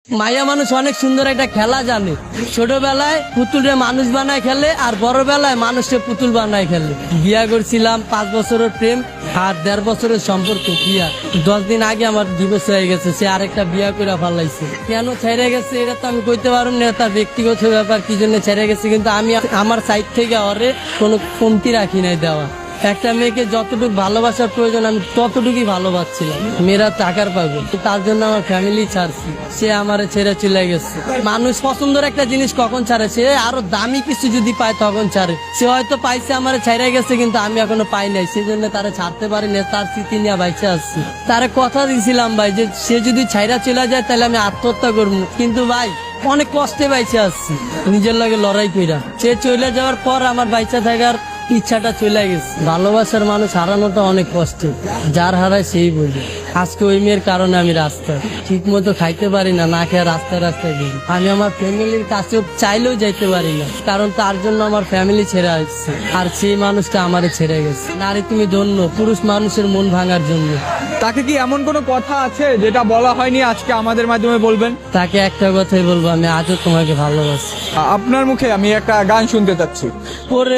মাইয়া মানুষ অনেক সুন্দর একটা খেলা জানে। ছোটবেলায় পুতুলরে মানুষ বানায় খেলে, আর বড় বেলায় মানুষকে পুতুল বানায় খেলে। বিয়া করছিলাম 5 বছরের প্রেম আর 1.5 বছরের সম্পর্ক। বিয়া 10 দিন আগে আমার ডিভোর্স হয়ে গেছে, সে আরেকটা বিয়া করে ফেলাইছে। কেন ছেড়ে গেছে এটা তো আমি কইতে পারব না, তার ব্যক্তিগত ব্যাপার, কি জন্য ছেড়ে গেছে। কিন্তু আমি আমার সাইড থেকে ওরে কোনো কমতি রাখি নাই দেওয়া। একটা মেয়েকে যতটুকু ভালোবাসার প্রয়োজন আমি ততটুকুই ভালোবাসছিলাম। মেয়েরা টাকার পাগল, তার জন্য আমার ফ্যামিলি ছাড়ছি, সে আমারে ছেড়ে চলে গেছে। মানুষ পছন্দের একটা জিনিস কখন ছাড়ে, সে আরো দামি কিছু যদি পায় তখন ছাড়ে। সে হয়তো পাইছে আমারে ছেড়ে গেছে, কিন্তু আমি এখনো পাই নাই, সেজন্য তারা ছাড়তে পারি না। তার স্মৃতি নিয়ে বাইচে আসছি। তারে কথা দিয়েছিলাম ভাই যে সে যদি ছাইরা চলে যায় তাহলে আমি আত্মহত্যা করবো, কিন্তু ভাই অনেক কষ্টে বাইচে আসছি নিজের লাগে লড়াই কইরা। সে চলে যাওয়ার পর আমার বাইচা থাকার ইচ্ছাটা চলে গেছে। ভালোবাসার মানুষ হারানোটা অনেক কষ্ট, যার হারায় সেই বোঝে। আজকে ওই মেয়ের কারণে আমি রাস্তায় ঠিক মতো খাইতে পারি না, না খেয়ে রাস্তায় রাস্তায় ঘুরি। আমি আমার ফ্যামিলির কাছেও চাইলেও যাইতে পারি না, কারণ তার জন্য আমার ফ্যামিলি ছেড়ে আসছে, আর সেই মানুষটা আমারে ছেড়ে গেছে। নারী তুমি ধন্য, পুরুষ মানুষের মন ভাঙার জন্য। তাকে কি এমন কোনো কথা আছে যেটা বলা হয়নি, আজকে আমাদের মাধ্যমে বলবেন? তাকে একটা কথাই বলবো, আমি আজও তোমাকে ভালোবাসি। আপনার মুখে আমি একটা গান শুনতে চাচ্ছি। পরে